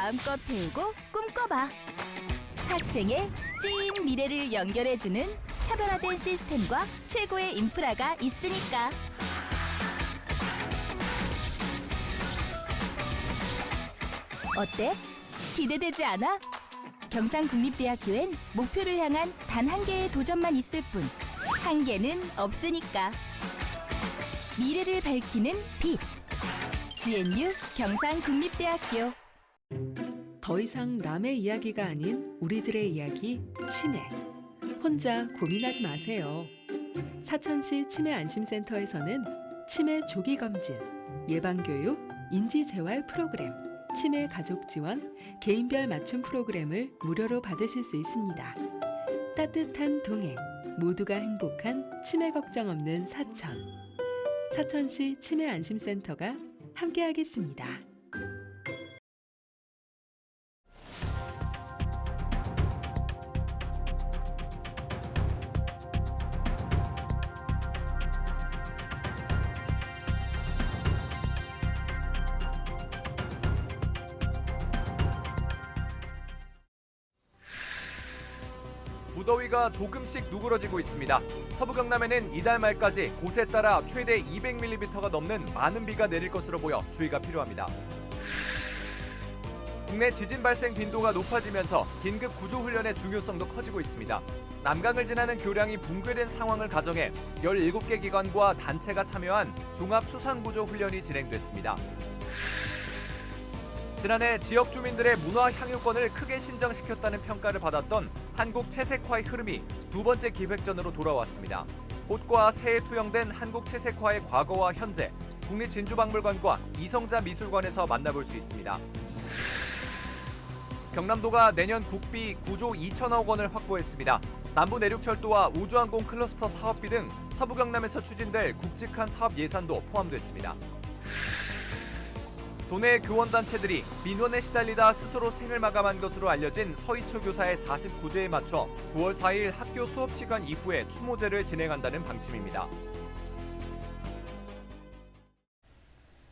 마음껏 배우고 꿈꿔봐. 학생의 찐 미래를 연결해주는 차별화된 시스템과 최고의 인프라가 있으니까. 어때? 기대되지 않아? 경상국립대학교엔 목표를 향한 단 한 개의 도전만 있을 뿐 한계는 없으니까. 미래를 밝히는 빛. GNU 경상국립대학교. 더 이상 남의 이야기가 아닌 우리들의 이야기, 치매. 혼자 고민하지 마세요. 사천시 치매안심센터에서는 치매 조기 검진, 예방교육, 인지재활 프로그램, 치매 가족 지원, 개인별 맞춤 프로그램을 무료로 받으실 수 있습니다. 따뜻한 동행, 모두가 행복한 치매 걱정 없는 사천. 사천시 치매안심센터가 함께하겠습니다. 무더위가 조금씩 누그러지고 있습니다. 서부 경남에는 이달 말까지 곳에 따라 최대 200mm가 넘는 많은 비가 내릴 것으로 보여 주의가 필요합니다. 국내 지진 발생 빈도가 높아지면서 긴급 구조훈련의 중요성도 커지고 있습니다. 남강을 지나는 교량이 붕괴된 상황을 가정해 17개 기관과 단체가 참여한 종합수상구조훈련이 진행됐습니다. 지난해 지역 주민들의 문화 향유권을 크게 신장시켰다는 평가를 받았던 한국 채색화의 흐름이 두 번째 기획전으로 돌아왔습니다. 꽃과 새에 투영된 한국 채색화의 과거와 현재, 국립진주박물관과 이성자 미술관에서 만나볼 수 있습니다. 경남도가 내년 국비 9조 2천억 원을 확보했습니다. 남부내륙철도와 우주항공 클러스터 사업비 등 서부 경남에서 추진될 굵직한 사업 예산도 포함됐습니다. 도내 교원단체들이 민원에 시달리다 스스로 생을 마감한 것으로 알려진 서희초 교사의 49제에 맞춰 9월 4일 학교 수업 시간 이후에 추모제를 진행한다는 방침입니다.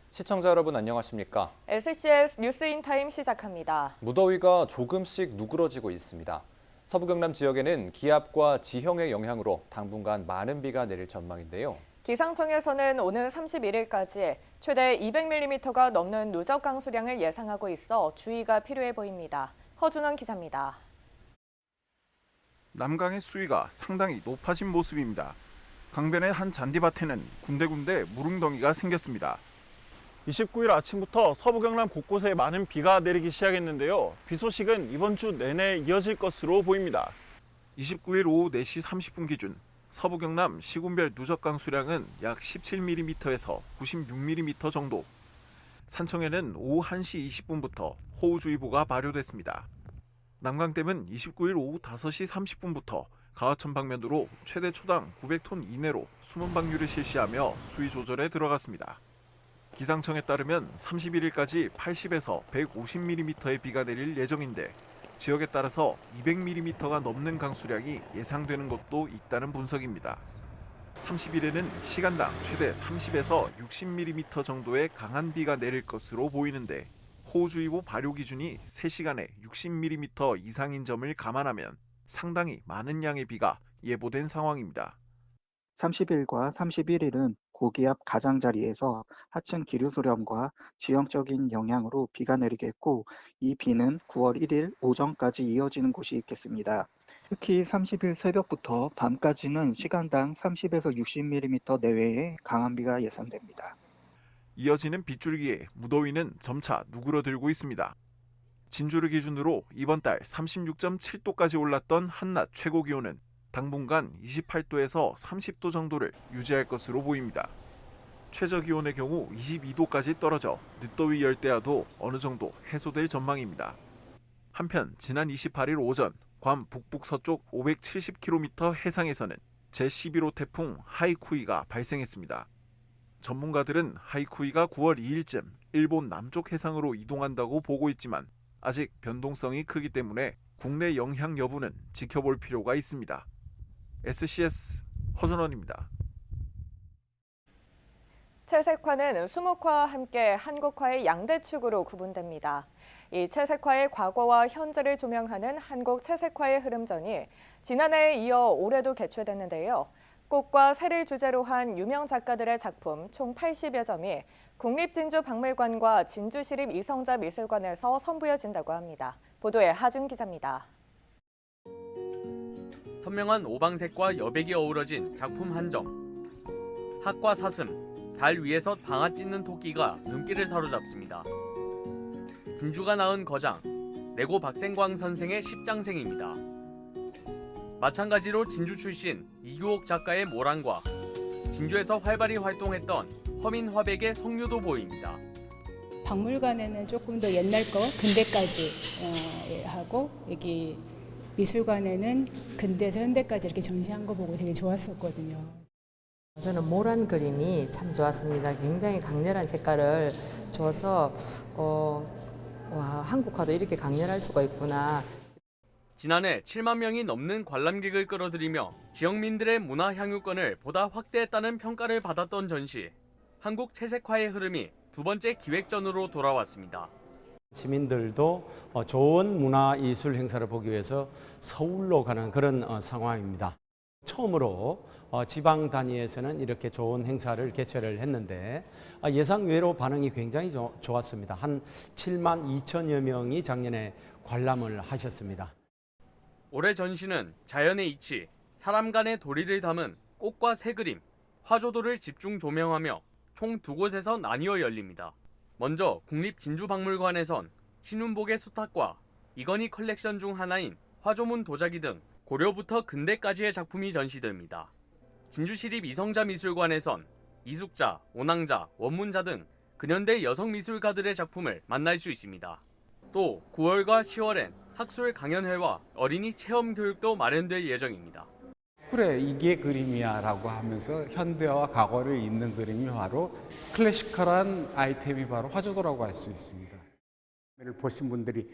시청자 여러분 안녕하십니까? SCS 뉴스인타임 시작합니다. 무더위가 조금씩 누그러지고 있습니다. 서부 경남 지역에는 기압과 지형의 영향으로 당분간 많은 비가 내릴 전망인데요. 기상청에서는 오늘 31일까지 최대 200mm가 넘는 누적 강수량을 예상하고 있어 주의가 필요해 보입니다. 허준원 기자입니다. 남강의 수위가 상당히 높아진 모습입니다. 강변의 한 잔디밭에는 군데군데 무릉덩이가 생겼습니다. 29일 아침부터 서부 경남 곳곳에 많은 비가 내리기 시작했는데요. 비 소식은 이번 주 내내 이어질 것으로 보입니다. 29일 오후 4시 30분 기준 서부 경남 시군별 누적 강수량은 약 17mm에서 96mm 정도. 산청에는 오후 1시 20분부터 호우주의보가 발효됐습니다. 남강댐은 29일 오후 5시 30분부터 가하천 방면으로 최대 초당 900톤 이내로 수문 방류를 실시하며 수위 조절에 들어갔습니다. 기상청에 따르면 31일까지 80에서 150mm의 비가 내릴 예정인데 지역에 따라서 200mm가 넘는 강수량이 예상되는 곳도 있다는 분석입니다. 30일에는 시간당 최대 30에서 60mm 정도의 강한 비가 내릴 것으로 보이는데 호우주의보 발효 기준이 3시간에 60mm 이상인 점을 감안하면 상당히 많은 양의 비가 예보된 상황입니다. 30일과 31일은 고기압 가장자리에서 하층 기류 수렴과 지형적인 영향으로 비가 내리겠고 이 비는 9월 1일 오전까지 이어지는 곳이 있겠습니다. 특히 30일 새벽부터 밤까지는 시간당 30에서 60mm 내외의 강한 비가 예상됩니다. 이어지는 빗줄기에 무더위는 점차 누그러들고 있습니다. 진주를 기준으로 이번 달 36.7도까지 올랐던 한낮 최고 기온은 당분간 28도에서 30도 정도를 유지할 것으로 보입니다. 최저 기온의 경우 22도까지 떨어져 늦더위 열대야도 어느 정도 해소될 전망입니다. 한편 지난 28일 오전 괌 북북서쪽 570km 해상에서는 제11호 태풍 하이쿠이가 발생했습니다. 전문가들은 하이쿠이가 9월 2일쯤 일본 남쪽 해상으로 이동한다고 보고 있지만 아직 변동성이 크기 때문에 국내 영향 여부는 지켜볼 필요가 있습니다. SCS 허준원입니다. 채색화는 수묵화와 함께 한국화의 양대 축으로 구분됩니다. 이 채색화의 과거와 현재를 조명하는 한국 채색화의 흐름전이 지난해에 이어 올해도 개최됐는데요. 꽃과 새를 주제로 한 유명 작가들의 작품 총 80여 점이 국립진주박물관과 진주시립 이성자 미술관에서 선보여진다고 합니다. 보도에 하준 기자입니다. 선명한 오방색과 여백이 어우러진 작품 한 점. 학과 사슴, 달 위에서 방아 찢는 토끼가 눈길을 사로잡습니다. 진주가 낳은 거장, 내고 박생광 선생의 십장생입니다. 마찬가지로 진주 출신 이규옥 작가의 모란과 진주에서 활발히 활동했던 허민 화백의 성류도 보입니다. 박물관에는 조금 더 옛날 거 근대까지 하고 여기 미술관에는 근대에서 현대까지 이렇게 전시한 거 보고 되게 좋았었거든요. 저는 모란 그림이 참 좋았습니다. 굉장히 강렬한 색깔을 줘서 한국화도 이렇게 강렬할 수가 있구나. 지난해 7만 명이 넘는 관람객을 끌어들이며 지역민들의 문화 향유권을 보다 확대했다는 평가를 받았던 전시. 한국 채색화의 흐름이 두 번째 기획전으로 돌아왔습니다. 시민들도 좋은 문화예술 행사를 보기 위해서 서울로 가는 그런 상황입니다. 처음으로 지방 단위에서는 이렇게 좋은 행사를 개최를 했는데 예상 외로 반응이 굉장히 좋았습니다. 한 7만 2천여 명이 작년에 관람을 하셨습니다. 올해 전시는 자연의 이치, 사람 간의 도리를 담은 꽃과 새 그림, 화조도를 집중 조명하며 총 두 곳에서 나뉘어 열립니다. 먼저 국립진주박물관에선 신운복의 수탉과 이건희 컬렉션 중 하나인 화조문 도자기 등 고려부터 근대까지의 작품이 전시됩니다. 진주시립 이성자 미술관에선 이숙자, 오낭자, 원문자 등 근현대 여성 미술가들의 작품을 만날 수 있습니다. 또 9월과 10월엔 학술 강연회와 어린이 체험 교육도 마련될 예정입니다. 그래, 이게 그림이야 라고 하면서 현대와 과거를 잇는 그림이 바로 클래시컬한 아이템이 바로 화조도라고 할 수 있습니다. 보신 분들이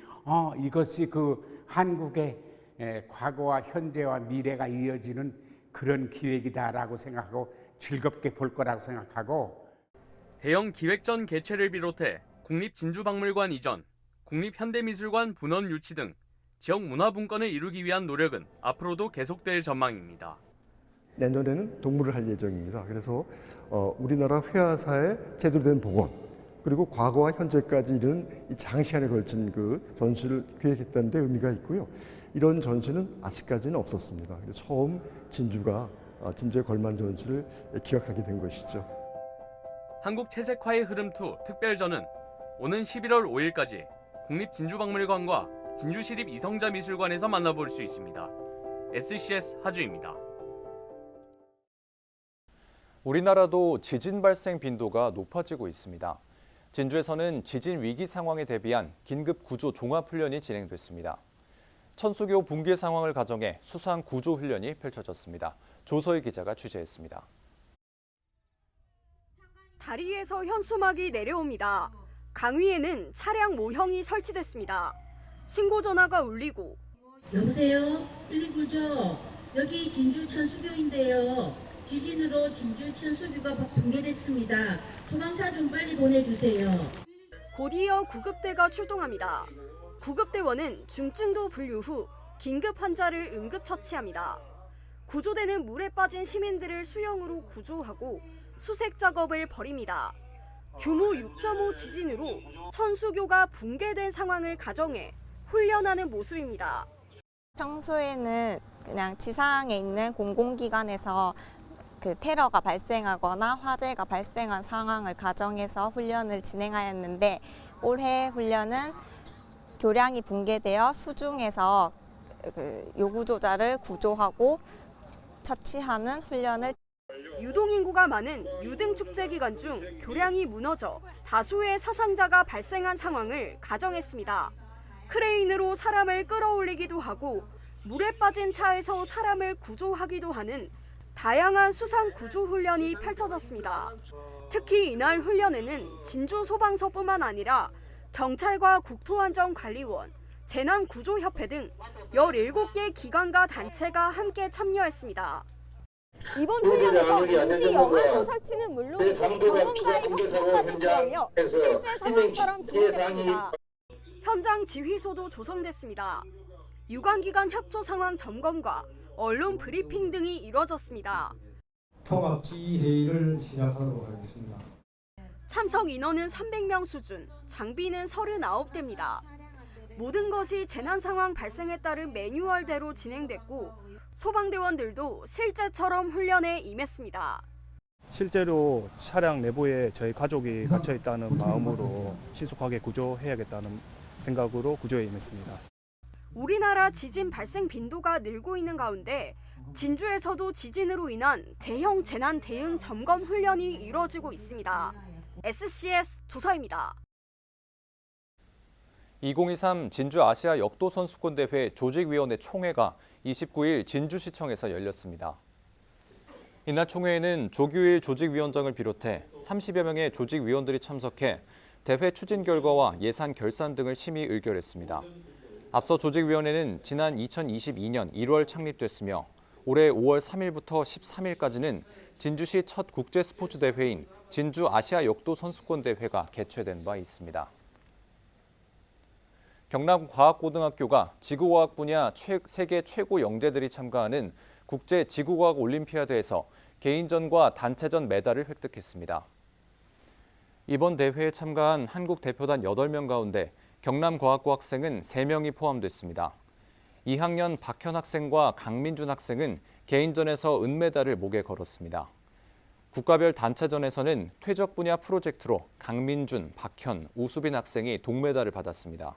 이것이 그 한국의 과거와 현재와 미래가 이어지는 그런 기획이다라고 생각하고 즐겁게 볼 거라고 생각하고, 대형 기획전 개최를 비롯해 국립진주박물관 이전, 국립현대미술관 분원 유치 등 지역 문화분권을 이루기 위한 노력은 앞으로도 계속될 전망입니다. 내년에는 동물을 할 예정입니다. 그래서 우리나라 회화사의 제대로 된 복원, 그리고 과거와 현재까지 이르는 이 장시간에 걸친 그 전시를 기획했다는 데 의미가 있고요. 이런 전시는 아직까지는 없었습니다. 처음 진주에 걸맞는 전시를 기획하게 된 것이죠. 한국 채색화의 흐름2 특별전은 오는 11월 5일까지 국립진주박물관과 진주시립 이성자 미술관에서 만나볼 수 있습니다. SCS 하주입니다. 우리나라도 지진 발생 빈도가 높아지고 있습니다. 진주에서는 지진 위기 상황에 대비한 긴급 구조 종합 훈련이 진행됐습니다. 천수교 붕괴 상황을 가정해 수상 구조 훈련이 펼쳐졌습니다. 조서희 기자가 취재했습니다. 다리에서 현수막이 내려옵니다. 강위에는 차량 모형이 설치됐습니다. 신고 전화가 울리고, 여보세요? 119죠? 여기 진주 천수교인데요. 지진으로 진주 천수교가 붕괴됐습니다. 소방차 좀 빨리 보내주세요. 곧이어 구급대가 출동합니다. 구급대원은 중증도 분류 후 긴급 환자를 응급처치합니다. 구조대는 물에 빠진 시민들을 수영으로 구조하고 수색 작업을 벌입니다. 규모 6.5 지진으로 천수교가 붕괴된 상황을 가정해 훈련하는 모습입니다. 평소에는 그냥 지상에 있는 공공기관에서 그 테러가 발생하거나 화재가 발생한 상황을 가정해서 훈련을 진행하였는데, 올해 훈련은 교량이 붕괴되어 수중에서 그 요구조자를 구조하고 처치하는 훈련을. 유동인구가 많은 유등축제 기간 중 교량이 무너져 다수의 사상자가 발생한 상황을 가정했습니다. 크레인으로 사람을 끌어올리기도 하고 물에 빠진 차에서 사람을 구조하기도 하는 다양한 수상 구조 훈련이 펼쳐졌습니다. 특히 이날 훈련에는 진주소방서뿐만 아니라 경찰과 국토안전관리원, 재난구조협회 등 17개 기관과 단체가 함께 참여했습니다. 이번 훈련에서 임시 영화소 설치는 물론이고 경험자의 협조까지 필요하며 실제 상황처럼 진행됐습니다. 현장 지휘소도 조성됐습니다. 유관기관 협조 상황 점검과 언론 브리핑 등이 이뤄졌습니다. 통합지휘회의를 시작하도록 하겠습니다. 참석 인원은 300명 수준, 장비는 39대입니다. 모든 것이 재난 상황 발생에 따른 매뉴얼대로 진행됐고 소방대원들도 실제처럼 훈련에 임했습니다. 실제로 차량 내부에 저희 가족이 갇혀 있다는 마음으로 신속하게 구조해야겠다는 생각으로 구조에 임했습니다. 우리나라 지진 발생 빈도가 늘고 있는 가운데 진주에서도 지진으로 인한 대형 재난 대응 점검 훈련이 이뤄지고 있습니다. SCS 조서입니다. 2023 진주 아시아 역도 선수권 대회 조직위원회 총회가 29일 진주시청에서 열렸습니다. 이날 총회에는 조규일 조직위원장을 비롯해 30여 명의 조직위원들이 참석해 대회 추진 결과와 예산 결산 등을 심의 의결했습니다. 앞서 조직위원회는 지난 2022년 1월 창립됐으며 올해 5월 3일부터 13일까지는 진주시 첫 국제 스포츠 대회인 진주 아시아 역도 선수권 대회가 개최된 바 있습니다. 경남과학고등학교가 지구과학 분야 세계 최고 영재들이 참가하는 국제 지구과학 올림피아드에서 개인전과 단체전 메달을 획득했습니다. 이번 대회에 참가한 한국 대표단 8명 가운데 경남과학고 학생은 3명이 포함됐습니다. 2학년 박현 학생과 강민준 학생은 개인전에서 은메달을 목에 걸었습니다. 국가별 단체전에서는 퇴적 분야 프로젝트로 강민준, 박현, 우수빈 학생이 동메달을 받았습니다.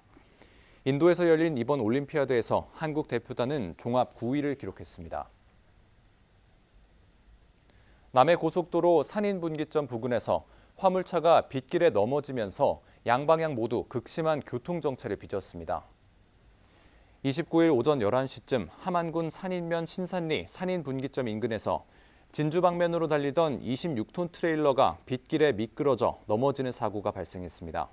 인도에서 열린 이번 올림피아드에서 한국 대표단은 종합 9위를 기록했습니다. 남해 고속도로 산인분기점 부근에서 화물차가 빗길에 넘어지면서 양방향 모두 극심한 교통정체를 빚었습니다. 29일 오전 11시쯤 함안군 산인면 신산리 산인분기점 인근에서 진주 방면으로 달리던 26톤 트레일러가 빗길에 미끄러져 넘어지는 사고가 발생했습니다.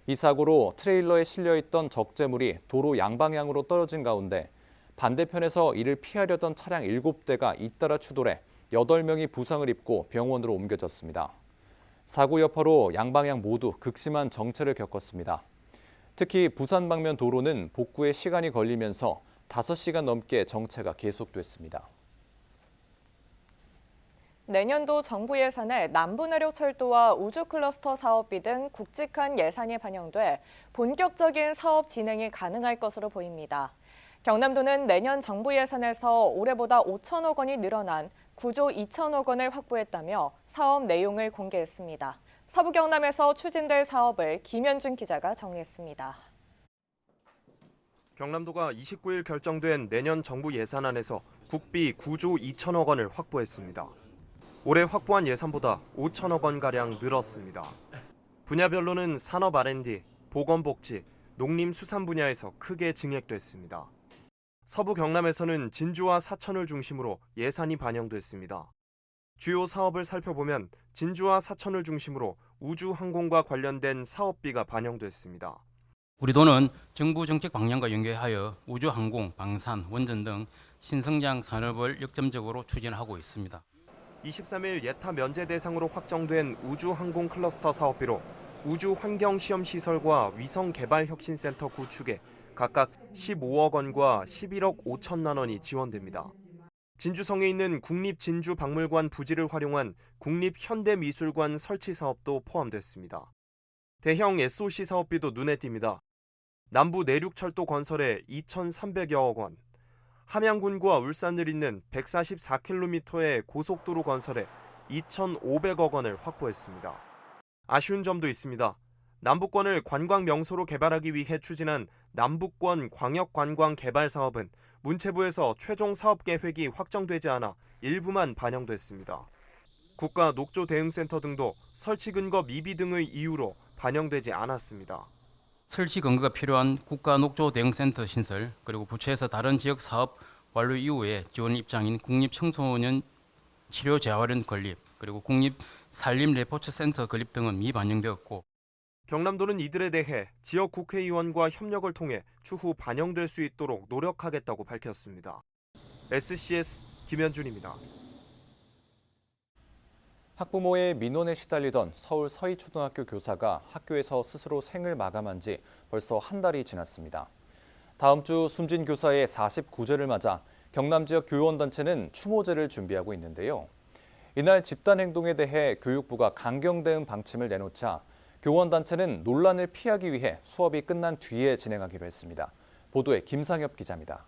이 사고로 트레일러에 실려있던 적재물이 도로 양방향으로 떨어진 가운데 반대편에서 이를 피하려던 차량 7대가 잇따라 추돌해 8명이 부상을 입고 병원으로 옮겨졌습니다. 사고 여파로 양방향 모두 극심한 정체를 겪었습니다. 특히 부산 방면 도로는 복구에 시간이 걸리면서 5시간 넘게 정체가 계속됐습니다. 내년도 정부 예산에 남부내륙철도와 우주클러스터 사업비 등 굵직한 예산이 반영돼 본격적인 사업 진행이 가능할 것으로 보입니다. 경남도는 내년 정부 예산에서 올해보다 5천억 원이 늘어난 9조 2천억 원을 확보했다며 사업 내용을 공개했습니다. 서부 경남에서 추진될 사업을 김현준 기자가 정리했습니다. 경남도가 29일 결정된 내년 정부 예산안에서 국비 9조 2천억 원을 확보했습니다. 올해 확보한 예산보다 5천억 원가량 늘었습니다. 분야별로는 산업 R&D, 보건복지, 농림수산 분야에서 크게 증액됐습니다. 서부 경남에서는 진주와 사천을 중심으로 예산이 반영됐습니다. 주요 사업을 살펴보면 진주와 사천을 중심으로 우주항공과 관련된 사업비가 반영됐습니다. 우리 도는 정부 정책 방향과 연계하여 우주항공, 방산, 원전 등 신성장 산업을 역점적으로 추진하고 있습니다. 23일 예타 면제 대상으로 확정된 우주항공 클러스터 사업비로 우주환경시험시설과 위성개발혁신센터 구축에 각각 15억 원과 11억 5천만 원이 지원됩니다. 진주성에 있는 국립진주박물관 부지를 활용한 국립현대미술관 설치 사업도 포함됐습니다. 대형 SOC 사업비도 눈에 띕니다. 남부 내륙철도 건설에 2,300여억 원, 함양군과 울산을 잇는 144km의 고속도로 건설에 2,500억 원을 확보했습니다. 아쉬운 점도 있습니다. 남북권을 관광 명소로 개발하기 위해 추진한 남북권 광역관광 개발 사업은 문체부에서 최종 사업 계획이 확정되지 않아 일부만 반영됐습니다. 국가녹조대응센터 등도 설치 근거 미비 등의 이유로 반영되지 않았습니다. 설치 근거가 필요한 국가녹조대응센터 신설, 그리고 부처에서 다른 지역 사업 완료 이후에 지원 입장인 국립청소년 치료재활원 건립, 그리고 국립산림레포츠센터 건립 등은 미반영되었고, 경남도는 이들에 대해 지역 국회의원과 협력을 통해 추후 반영될 수 있도록 노력하겠다고 밝혔습니다. SCS 김현준입니다. 학부모의 민원에 시달리던 서울 서희초등학교 교사가 학교에서 스스로 생을 마감한 지 벌써 한 달이 지났습니다. 다음 주 숨진 교사의 49제를 맞아 경남 지역 교원단체는 추모제를 준비하고 있는데요. 이날 집단 행동에 대해 교육부가 강경 대응 방침을 내놓자 교원단체는 논란을 피하기 위해 수업이 끝난 뒤에 진행하기로 했습니다. 보도에 김상엽 기자입니다.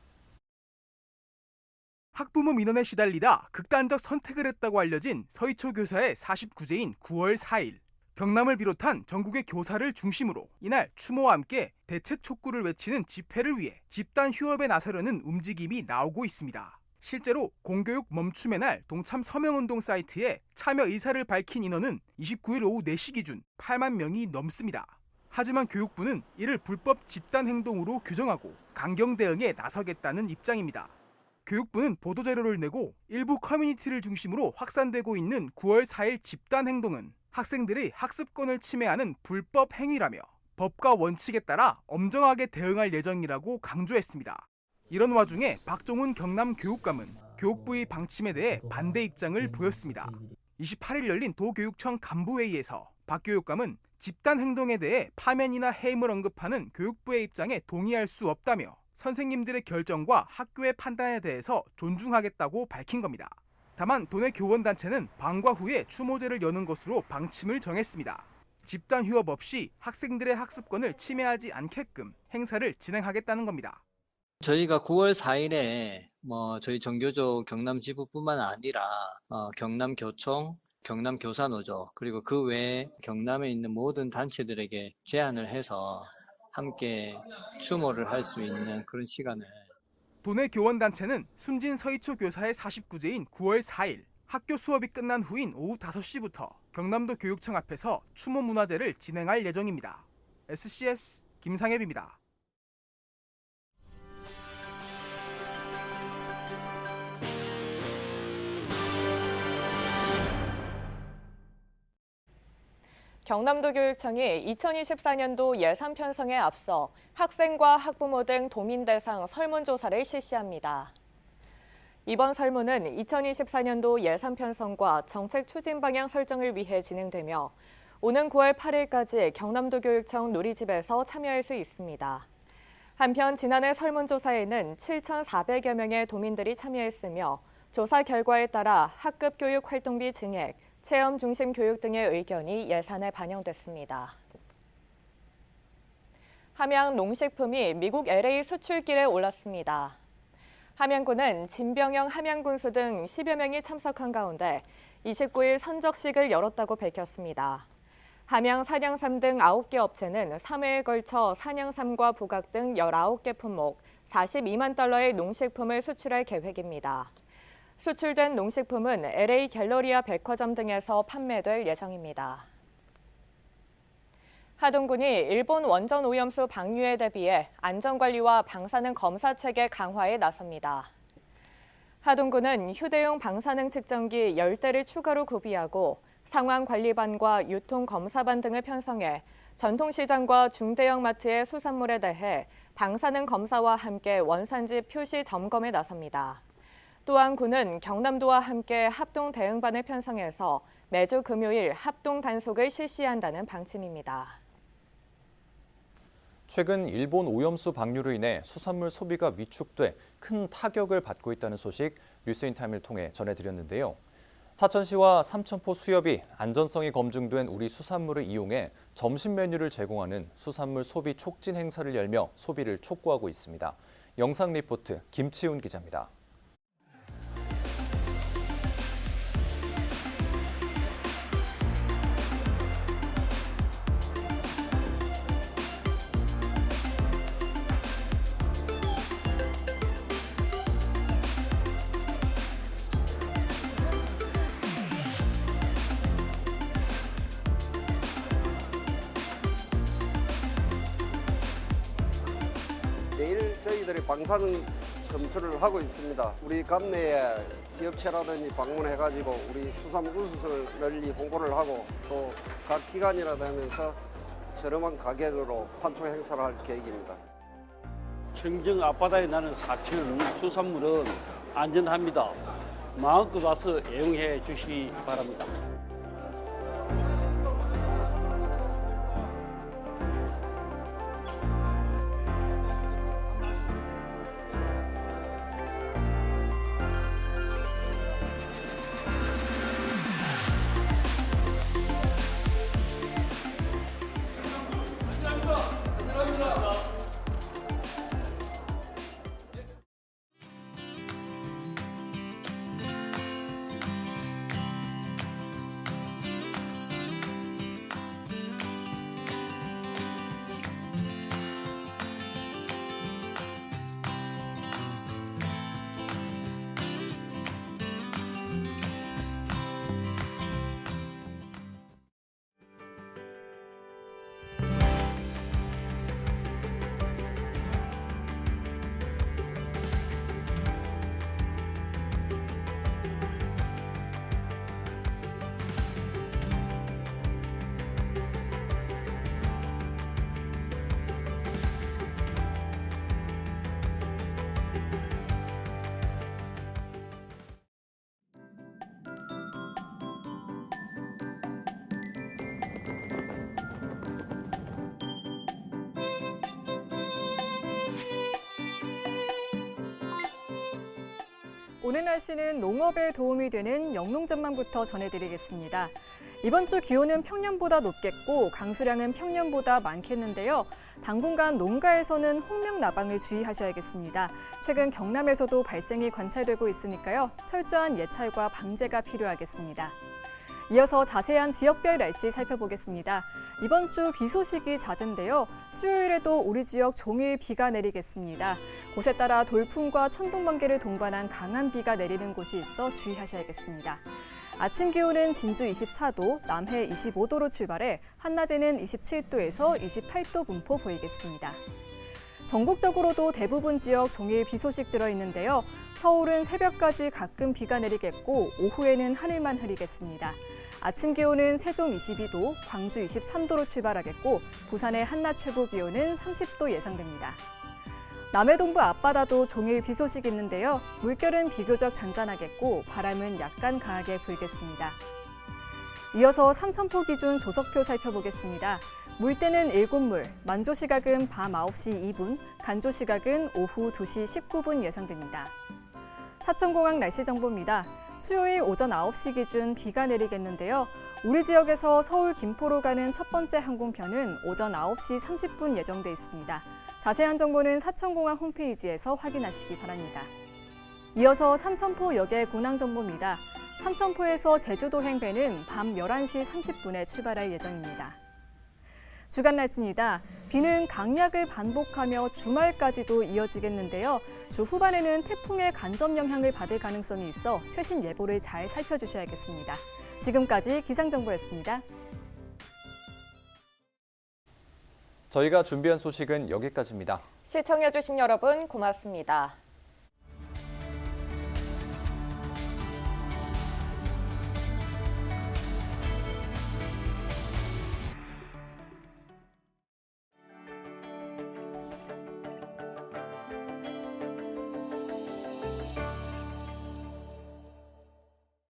학부모 민원에 시달리다 극단적 선택을 했다고 알려진 서희초 교사의 49제인 9월 4일. 경남을 비롯한 전국의 교사를 중심으로 이날 추모와 함께 대책 촉구를 외치는 집회를 위해 집단 휴업에 나서려는 움직임이 나오고 있습니다. 실제로 공교육 멈춤의 날 동참 서명운동 사이트에 참여 의사를 밝힌 인원은 29일 오후 4시 기준 8만 명이 넘습니다. 하지만 교육부는 이를 불법 집단 행동으로 규정하고 강경 대응에 나서겠다는 입장입니다. 교육부는 보도자료를 내고 일부 커뮤니티를 중심으로 확산되고 있는 9월 4일 집단 행동은 학생들의 학습권을 침해하는 불법 행위라며 법과 원칙에 따라 엄정하게 대응할 예정이라고 강조했습니다. 이런 와중에 박종훈 경남교육감은 교육부의 방침에 대해 반대 입장을 보였습니다. 28일 열린 도교육청 간부회의에서 박 교육감은 집단 행동에 대해 파면이나 해임을 언급하는 교육부의 입장에 동의할 수 없다며 선생님들의 결정과 학교의 판단에 대해서 존중하겠다고 밝힌 겁니다. 다만 도내 교원단체는 방과 후에 추모제를 여는 것으로 방침을 정했습니다. 집단 휴업 없이 학생들의 학습권을 침해하지 않게끔 행사를 진행하겠다는 겁니다. 저희가 9월 4일에 저희 정교조 경남 지부뿐만 아니라 경남교총, 경남교사노조 그리고 그 외에 경남에 있는 모든 단체들에게 제안을 해서 함께 추모를 할 수 있는 그런 시간을. 도내 교원단체는 숨진 서희초 교사의 49제인 9월 4일 학교 수업이 끝난 후인 오후 5시부터 경남도 교육청 앞에서 추모 문화제를 진행할 예정입니다. SCS 김상엽입니다. 경남도 교육청이 2024년도 예산 편성에 앞서 학생과 학부모 등 도민 대상 설문조사를 실시합니다. 이번 설문은 2024년도 예산 편성과 정책 추진 방향 설정을 위해 진행되며 오는 9월 8일까지 경남도 교육청 누리집에서 참여할 수 있습니다. 한편 지난해 설문조사에는 7,400여 명의 도민들이 참여했으며 조사 결과에 따라 학급 교육 활동비 증액, 체험 중심 교육 등의 의견이 예산에 반영됐습니다. 함양 농식품이 미국 LA 수출길에 올랐습니다. 함양군은 진병영 함양군수 등 10여 명이 참석한 가운데 29일 선적식을 열었다고 밝혔습니다. 함양 산양삼 등 9개 업체는 3회에 걸쳐 산양삼과 부각 등 19개 품목 42만 달러의 농식품을 수출할 계획입니다. 수출된 농식품은 LA 갤러리아 백화점 등에서 판매될 예정입니다. 하동군이 일본 원전 오염수 방류에 대비해 안전관리와 방사능 검사 체계 강화에 나섭니다. 하동군은 휴대용 방사능 측정기 10대를 추가로 구비하고 상황관리반과 유통검사반 등을 편성해 전통시장과 중대형 마트의 수산물에 대해 방사능 검사와 함께 원산지 표시 점검에 나섭니다. 또한 군은 경남도와 함께 합동 대응반을 편성해서 매주 금요일 합동 단속을 실시한다는 방침입니다. 최근 일본 오염수 방류로 인해 수산물 소비가 위축돼 큰 타격을 받고 있다는 소식 뉴스인타임을 통해 전해드렸는데요. 사천시와 삼천포 수협이 안전성이 검증된 우리 수산물을 이용해 점심 메뉴를 제공하는 수산물 소비 촉진 행사를 열며 소비를 촉구하고 있습니다. 영상 리포트 김치훈 기자입니다. 내일 저희들이 방사능 검출을 하고 있습니다. 우리 감내에 기업체라든지 방문해가지고 우리 수산물 우수성을 널리 홍보를 하고 또 각 기관이라도 하면서 저렴한 가격으로 판촉 행사를 할 계획입니다. 청정 앞바다에 나는 사천 수산물은 안전합니다. 마음껏 와서 애용해 주시기 바랍니다. 오늘 날씨는 농업에 도움이 되는 영농전망부터 전해드리겠습니다. 이번 주 기온은 평년보다 높겠고 강수량은 평년보다 많겠는데요. 당분간 농가에서는 홍명나방을 주의하셔야겠습니다. 최근 경남에서도 발생이 관찰되고 있으니까요. 철저한 예찰과 방제가 필요하겠습니다. 이어서 자세한 지역별 날씨 살펴보겠습니다. 이번 주 비 소식이 잦은데요. 수요일에도 우리 지역 종일 비가 내리겠습니다. 곳에 따라 돌풍과 천둥, 번개를 동반한 강한 비가 내리는 곳이 있어 주의하셔야겠습니다. 아침 기온은 진주 24도, 남해 25도로 출발해 한낮에는 27도에서 28도 분포 보이겠습니다. 전국적으로도 대부분 지역 종일 비 소식 들어있는데요. 서울은 새벽까지 가끔 비가 내리겠고 오후에는 하늘만 흐리겠습니다. 아침 기온은 세종 22도, 광주 23도로 출발하겠고 부산의 한낮 최고 기온은 30도 예상됩니다. 남해동부 앞바다도 종일 비 소식이 있는데요. 물결은 비교적 잔잔하겠고 바람은 약간 강하게 불겠습니다. 이어서 삼천포 기준 조석표 살펴보겠습니다. 물때는 7물, 만조 시각은 밤 9시 2분, 간조 시각은 오후 2시 19분 예상됩니다. 사천공항 날씨 정보입니다. 수요일 오전 9시 기준 비가 내리겠는데요. 우리 지역에서 서울 김포로 가는 첫 번째 항공편은 오전 9시 30분 예정돼 있습니다. 자세한 정보는 사천공항 홈페이지에서 확인하시기 바랍니다. 이어서 삼천포 역의 군항 정보입니다. 삼천포에서 제주도행 배는 밤 11시 30분에 출발할 예정입니다. 주간 날씨입니다. 비는 강약을 반복하며 주말까지도 이어지겠는데요. 주 후반에는 태풍의 간접 영향을 받을 가능성이 있어 최신 예보를 잘 살펴주셔야겠습니다. 지금까지 기상정보였습니다. 저희가 준비한 소식은 여기까지입니다. 시청해주신 여러분 고맙습니다.